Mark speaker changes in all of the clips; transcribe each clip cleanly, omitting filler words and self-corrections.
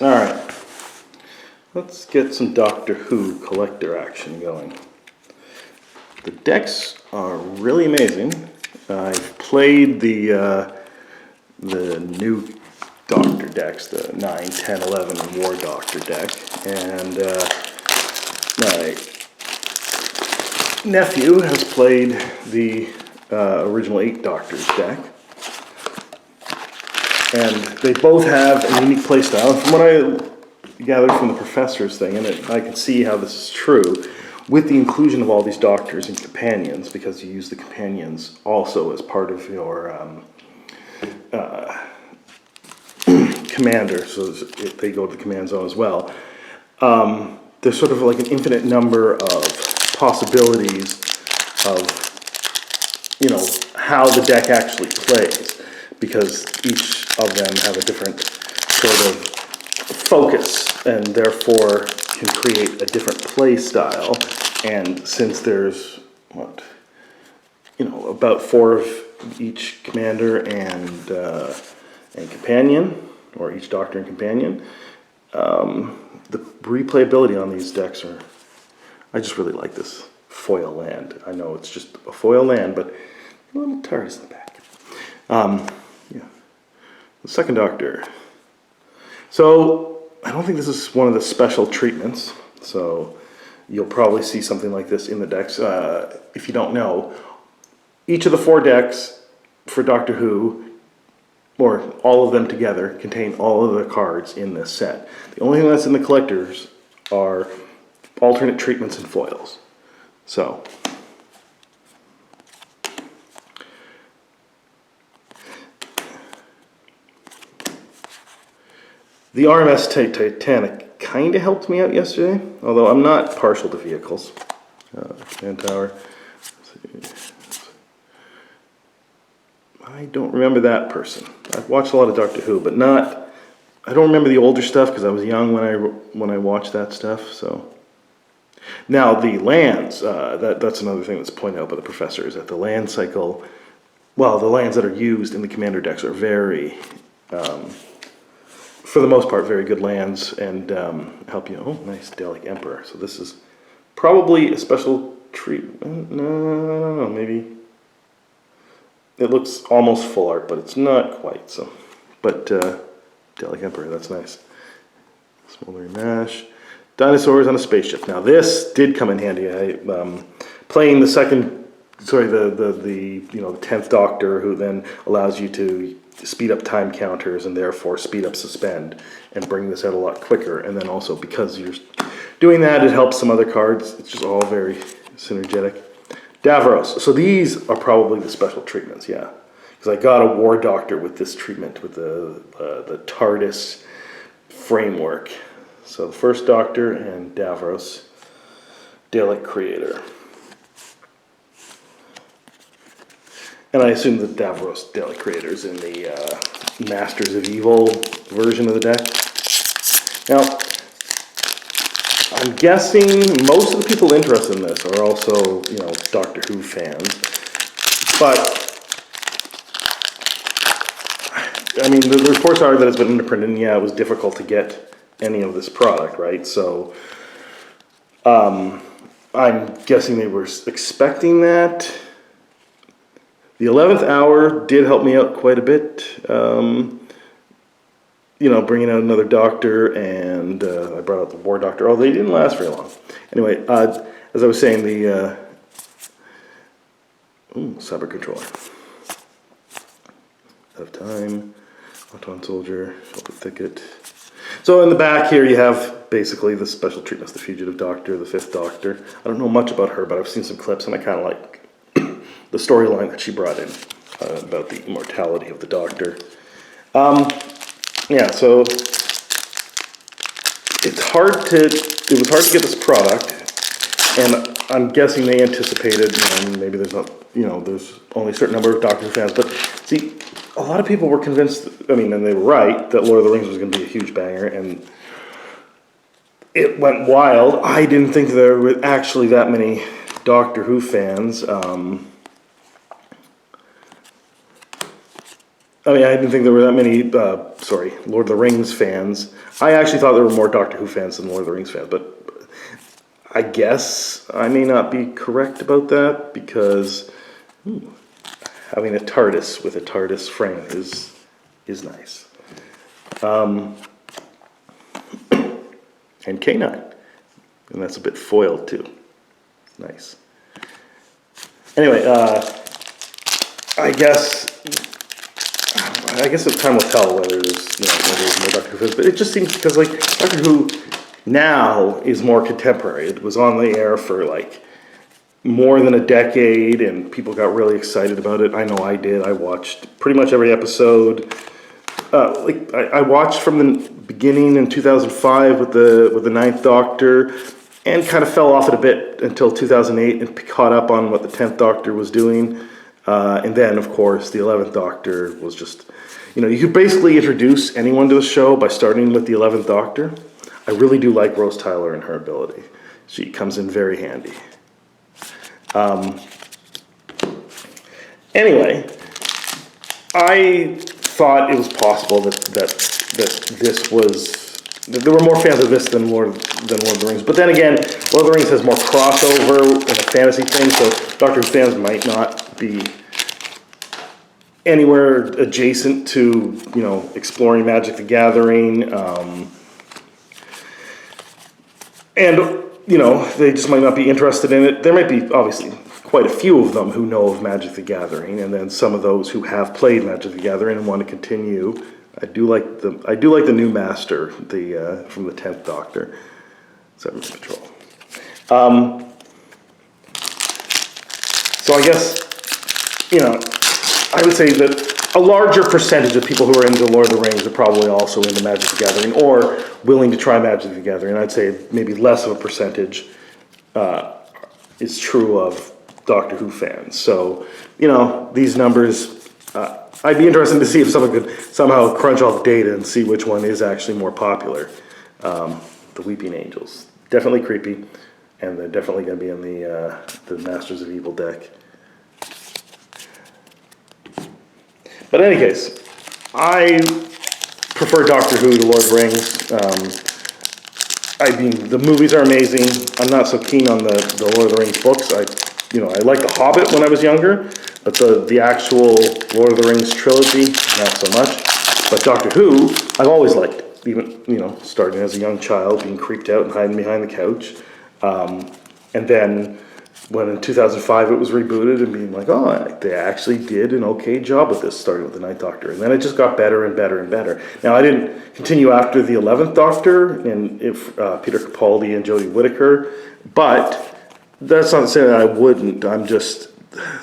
Speaker 1: All right, let's get some Doctor Who collector action going. The decks are really amazing. I've played the new Doctor decks, the 9, 10, 11, and War Doctor deck, and my nephew has played the original 8 Doctors deck. And they both have a unique playstyle. From what I gathered from the professor's thing, and I can see how this is true, with the inclusion of all these doctors and companions, because you use the companions also as part of your commander, so they go to the command zone as well. There's sort of like an infinite number of possibilities of, how the deck actually plays, because each of them have a different sort of focus and therefore can create a different play style. And since there's about 4 of each commander and companion, or each doctor and companion, the replayability on these decks I just really like this foil land. I know it's just a foil land, but a little TARDIS in the back. The second Doctor. So I don't think this is one of the special treatments. So you'll probably see something like this in the decks. If you don't know, each of the 4 decks for Doctor Who, or all of them together, contain all of the cards in this set. The only thing that's in the collectors are alternate treatments and foils. So the RMS Titanic kind of helped me out yesterday, although I'm not partial to vehicles. Command tower. I don't remember that person. I've watched a lot of Doctor Who, but I don't remember the older stuff because I was young when I watched that stuff. So now the lands, that's another thing that's pointed out by the professor, is that the land cycle, well, the lands that are used in the commander decks are very, for the most part, very good lands and help you. Oh, nice, Dalek Emperor. So this is probably a special treatment. No, maybe. It looks almost full art, but it's not quite. So, but Dalek Emperor, that's nice. Smoldering Mash. Dinosaurs on a spaceship. Now this did come in handy. Playing the 10th Doctor, who then allows you to speed up time counters and therefore speed up suspend and bring this out a lot quicker. And then also because you're doing that, it helps some other cards. It's just all very synergetic. Davros. So these are probably the special treatments, yeah. Because I got a War Doctor with this treatment, with the TARDIS framework. So the first Doctor and Davros, Dalek Creator. And I assume that Davros Dalek Creator is in the Masters of Evil version of the deck. Now, I'm guessing most of the people interested in this are also, Doctor Who fans. But, I mean, the reports are that it's been underprinted, and yeah, it was difficult to get any of this product, right? So, I'm guessing they were expecting that. The 11th hour did help me out quite a bit. Bringing out another Doctor, and I brought out the War Doctor. Oh, they didn't last very long. Anyway, as I was saying, the Cyber Controller. Out of Time, Auton Soldier, Shelter Thicket. So in the back here you have basically the special treatments, the Fugitive Doctor, the 5th Doctor. I don't know much about her, but I've seen some clips, and I kind of like the storyline that she brought in about the immortality of the Doctor. Yeah, so it was hard to get this product, and I'm guessing they anticipated, maybe there's not, there's only a certain number of Doctor Who fans, but see, a lot of people were convinced, and they were right, that Lord of the Rings was going to be a huge banger, and it went wild. I didn't think there were actually that many Doctor Who fans. I mean, I didn't think there were that many, Lord of the Rings fans. I actually thought there were more Doctor Who fans than Lord of the Rings fans, but I guess I may not be correct about that because having a TARDIS with a TARDIS frame is nice. And K9, and that's a bit foiled too. Nice. Anyway, I guess time will tell whether there's more Doctor Who fans, but it just seems because like Doctor Who now is more contemporary. It was on the air for like more than a decade, and people got really excited about it. I know I did. I watched pretty much every episode. I watched from the beginning in 2005 with the Ninth Doctor, and kind of fell off it a bit until 2008, and caught up on what the 10th Doctor was doing. And then, of course, the 11th Doctor was just, you could basically introduce anyone to the show by starting with the 11th Doctor. I really do like Rose Tyler and her ability. She comes in very handy. Anyway, I thought it was possible that there were more fans of this than Lord of the Rings. But then again, Lord of the Rings has more crossover in a fantasy thing, so Doctor Who fans might not be anywhere adjacent to, exploring Magic the Gathering. And, they just might not be interested in it. There might be, obviously, quite a few of them who know of Magic the Gathering, and then some of those who have played Magic the Gathering and want to continue. I do like the new master, from the 10th Doctor, Seventh Patrol. So I guess, I would say that a larger percentage of people who are into Lord of the Rings are probably also into Magic the Gathering or willing to try Magic the Gathering. I'd say maybe less of a percentage is true of Doctor Who fans. So, these numbers, I'd be interested to see if someone could somehow crunch all the data and see which one is actually more popular. The Weeping Angels. Definitely creepy, and they're definitely going to be in the Masters of Evil deck. But in any case, I prefer Doctor Who to Lord of the Rings. The movies are amazing. I'm not so keen on the Lord of the Rings books. I liked The Hobbit when I was younger, but the actual Lord of the Rings trilogy, not so much. But Doctor Who, I've always liked. Even, starting as a young child, being creeped out and hiding behind the couch. And then when in 2005 it was rebooted and being like, they actually did an okay job with this, starting with the Ninth Doctor. And then it just got better and better and better. Now, I didn't continue after the 11th Doctor and Peter Capaldi and Jodie Whittaker, but that's not to say that I wouldn't.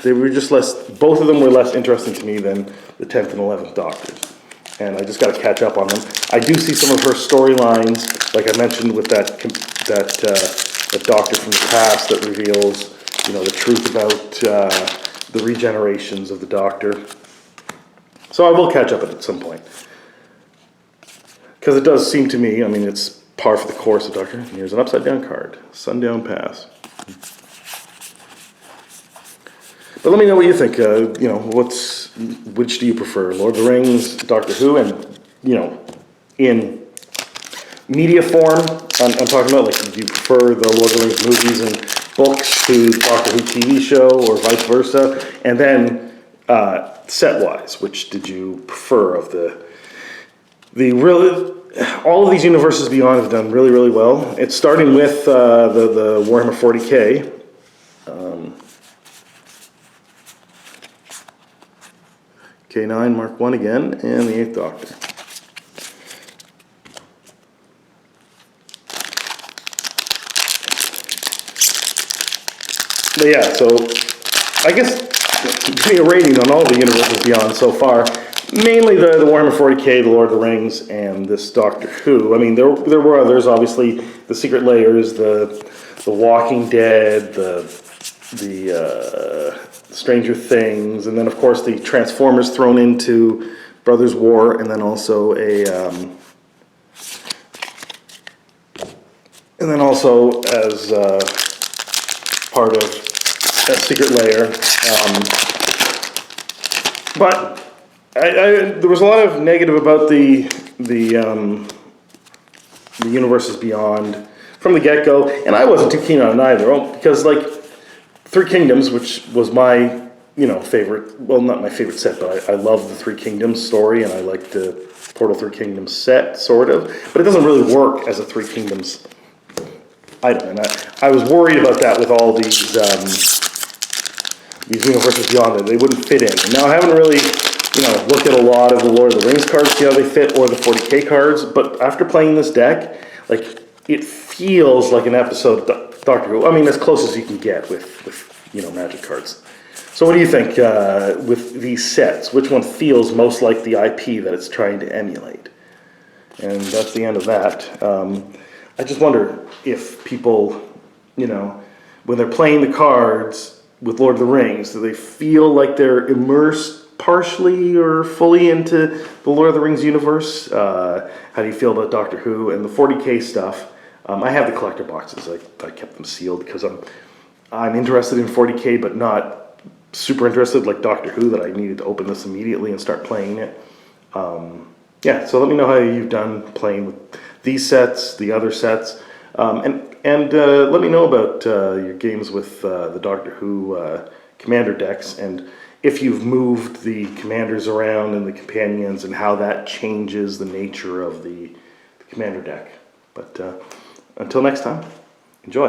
Speaker 1: They were just both of them were less interesting to me than the 10th and 11th Doctors. And I just got to catch up on them. I do see some of her storylines, like I mentioned with that Doctor from the past that reveals, the truth about the regenerations of the Doctor. So I will catch up at some point. Because it does seem to me, it's par for the course of Doctor. Here's an upside down card. Sundown Pass. But let me know what you think. Which do you prefer, Lord of the Rings, Doctor Who, and in media form? I'm talking about do you prefer the Lord of the Rings movies and books to Doctor Who TV show, or vice versa? And then set-wise, which did you prefer of the really? All of these universes beyond have done really, really well. It's starting with the Warhammer 40K. K9 Mark 1 again, and the 8th Doctor. But yeah, so I guess give me a rating on all the universes beyond so far. Mainly the Warhammer 40K, the Lord of the Rings, and this Doctor Who. There were others, obviously, the Secret Layers, the Walking Dead, the Stranger Things, and then of course the Transformers thrown into Brothers War, and then also as part of a Secret Layer. But There was a lot of negative about the Universes Beyond from the get-go, and I wasn't too keen on it either, because like Three Kingdoms, which was my favorite, well, not my favorite set, but I love the Three Kingdoms story, and I like the Portal Three Kingdoms set, sort of, but it doesn't really work as a Three Kingdoms item, and I was worried about that with all these Universes Beyond, that they wouldn't fit in. And now I haven't really, looked at a lot of the Lord of the Rings cards, see how they fit, or the 40k cards, but after playing this deck, like, it feels like an episode of Doctor Who. I mean, as close as you can get with Magic cards. So what do you think with these sets? Which one feels most like the IP that it's trying to emulate? And that's the end of that. I just wonder if people, when they're playing the cards with Lord of the Rings, do they feel like they're immersed partially or fully into the Lord of the Rings universe? How do you feel about Doctor Who and the 40k stuff? I have the collector boxes. I kept them sealed because I'm interested in 40k, but not super interested like Doctor Who, that I needed to open this immediately and start playing it. Yeah, so let me know how you've done playing with these sets, the other sets, and let me know about your games with the Doctor Who commander decks, and if you've moved the commanders around and the companions, and how that changes the nature of the commander deck. But until next time.